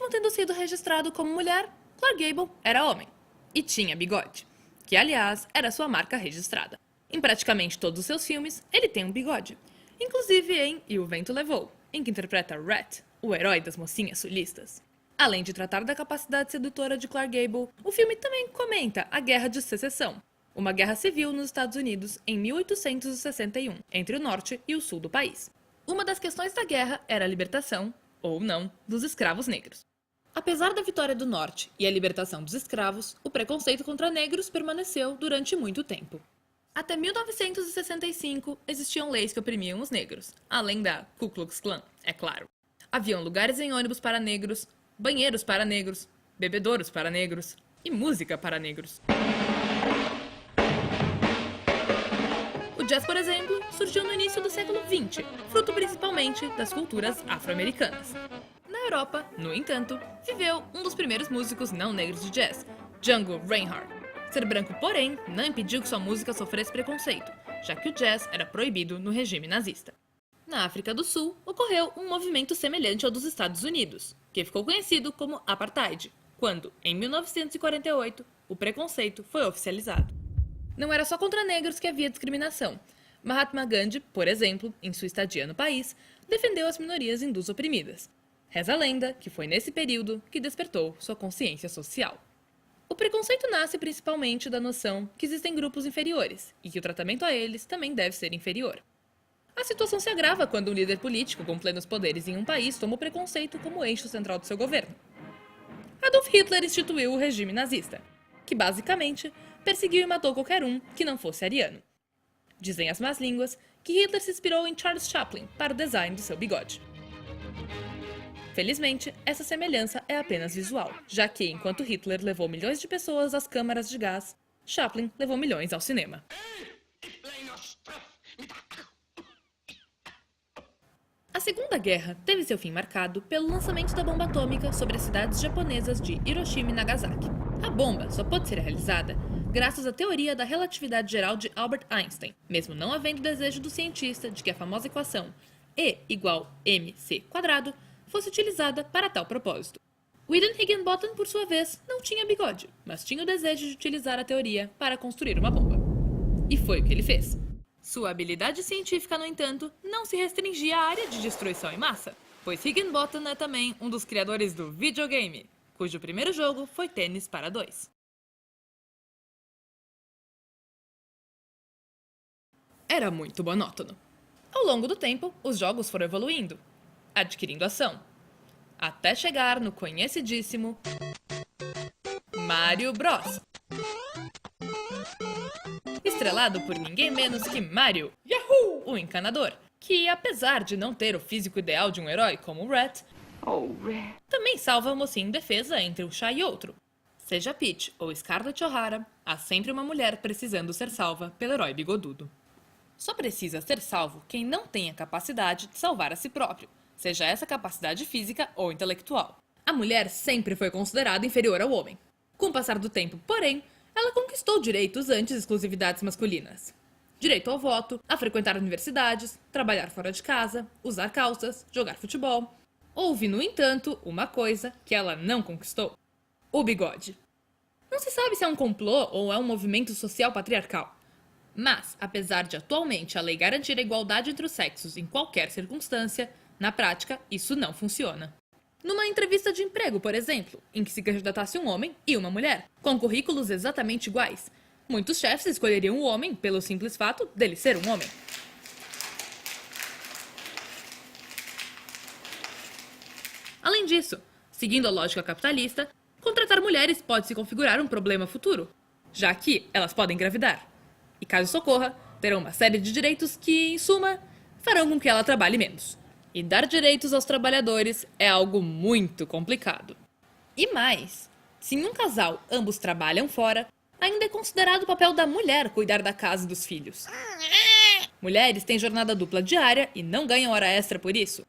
Mesmo tendo sido registrado como mulher, Clark Gable era homem. E tinha bigode, que aliás era sua marca registrada. Em praticamente todos os seus filmes, ele tem um bigode. Inclusive em E o Vento Levou, em que interpreta Rhett, o herói das mocinhas sulistas. Além de tratar da capacidade sedutora de Clark Gable, o filme também comenta a Guerra de Secessão, uma guerra civil nos Estados Unidos em 1861, entre o norte e o sul do país. Uma das questões da guerra era a libertação, ou não, dos escravos negros. Apesar da vitória do norte e a libertação dos escravos, o preconceito contra negros permaneceu durante muito tempo. Até 1965, existiam leis que oprimiam os negros, além da Ku Klux Klan, é claro. Haviam lugares em ônibus para negros, banheiros para negros, bebedouros para negros e música para negros. O jazz, por exemplo, surgiu no início do século XX, fruto principalmente das culturas afro-americanas. Na Europa, no entanto, viveu um dos primeiros músicos não negros de jazz, Django Reinhardt. Ser branco, porém, não impediu que sua música sofresse preconceito, já que o jazz era proibido no regime nazista. Na África do Sul, ocorreu um movimento semelhante ao dos Estados Unidos, que ficou conhecido como Apartheid, quando, em 1948, o preconceito foi oficializado. Não era só contra negros que havia discriminação. Mahatma Gandhi, por exemplo, em sua estadia no país, defendeu as minorias hindus oprimidas. Reza a lenda que foi nesse período que despertou sua consciência social. O preconceito nasce principalmente da noção que existem grupos inferiores e que o tratamento a eles também deve ser inferior. A situação se agrava quando um líder político com plenos poderes em um país toma o preconceito como eixo central do seu governo. Adolf Hitler instituiu o regime nazista, que basicamente perseguiu e matou qualquer um que não fosse ariano. Dizem as más línguas que Hitler se inspirou em Charles Chaplin para o design do seu bigode. Felizmente, essa semelhança é apenas visual, já que, enquanto Hitler levou milhões de pessoas às câmaras de gás, Chaplin levou milhões ao cinema. A Segunda Guerra teve seu fim marcado pelo lançamento da bomba atômica sobre as cidades japonesas de Hiroshima e Nagasaki. A bomba só pôde ser realizada graças à teoria da relatividade geral de Albert Einstein, mesmo não havendo desejo do cientista de que a famosa equação E igual mc² fosse utilizada para tal propósito. William Higginbotham, por sua vez, não tinha bigode, mas tinha o desejo de utilizar a teoria para construir uma bomba. E foi o que ele fez. Sua habilidade científica, no entanto, não se restringia à área de destruição em massa, pois Higginbotham é também um dos criadores do videogame, cujo primeiro jogo foi Tênis para Dois. Era muito monótono. Ao longo do tempo, os jogos foram evoluindo, adquirindo ação, até chegar no conhecidíssimo Mario Bros. Estrelado por ninguém menos que Mario, Yahoo! O Encanador, que apesar de não ter o físico ideal de um herói como o Rhett, também salva o mocinho indefesa entre um chá e outro. Seja Peach ou Scarlett O'Hara, há sempre uma mulher precisando ser salva pelo herói bigodudo. Só precisa ser salvo quem não tem a capacidade de salvar a si próprio, seja essa capacidade física ou intelectual. A mulher sempre foi considerada inferior ao homem. Com o passar do tempo, porém, ela conquistou direitos antes exclusividades masculinas. Direito ao voto, a frequentar universidades, trabalhar fora de casa, usar calças, jogar futebol. Houve, no entanto, uma coisa que ela não conquistou: o bigode. Não se sabe se é um complô ou é um movimento social patriarcal. Mas, apesar de atualmente a lei garantir a igualdade entre os sexos em qualquer circunstância, na prática, isso não funciona. Numa entrevista de emprego, por exemplo, em que se candidatasse um homem e uma mulher, com currículos exatamente iguais, muitos chefes escolheriam o homem pelo simples fato dele ser um homem. Além disso, seguindo a lógica capitalista, contratar mulheres pode se configurar um problema futuro, já que elas podem engravidar. E caso isso ocorra, terão uma série de direitos que, em suma, farão com que ela trabalhe menos. E dar direitos aos trabalhadores é algo muito complicado. E mais, se em um casal ambos trabalham fora, ainda é considerado o papel da mulher cuidar da casa e dos filhos. Mulheres têm jornada dupla diária e não ganham hora extra por isso.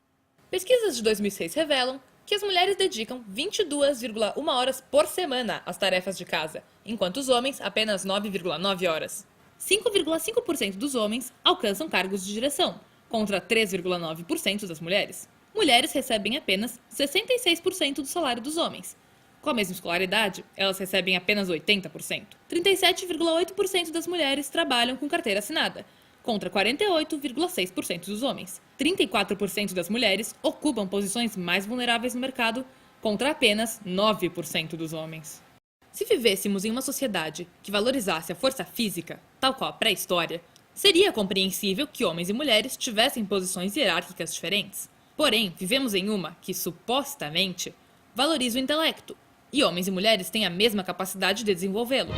Pesquisas de 2006 revelam que as mulheres dedicam 22,1 horas por semana às tarefas de casa, enquanto os homens apenas 9,9 horas. 5,5% dos homens alcançam cargos de direção, contra 3,9% das mulheres. mulheres recebem apenas 66% do salário dos homens. Com a mesma escolaridade, elas recebem apenas 80%. 37,8% das mulheres trabalham com carteira assinada, contra 48,6% dos homens. 34% das mulheres ocupam posições mais vulneráveis no mercado, contra apenas 9% dos homens. Se vivêssemos em uma sociedade que valorizasse a força física, tal qual a pré-história, seria compreensível que homens e mulheres tivessem posições hierárquicas diferentes. Porém, vivemos em uma que, supostamente, valoriza o intelecto, e homens e mulheres têm a mesma capacidade de desenvolvê-lo.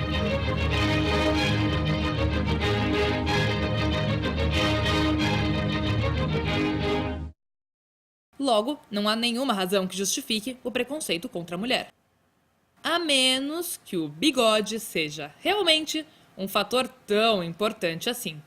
Logo, não há nenhuma razão que justifique o preconceito contra a mulher. A menos que o bigode seja realmente um fator tão importante assim.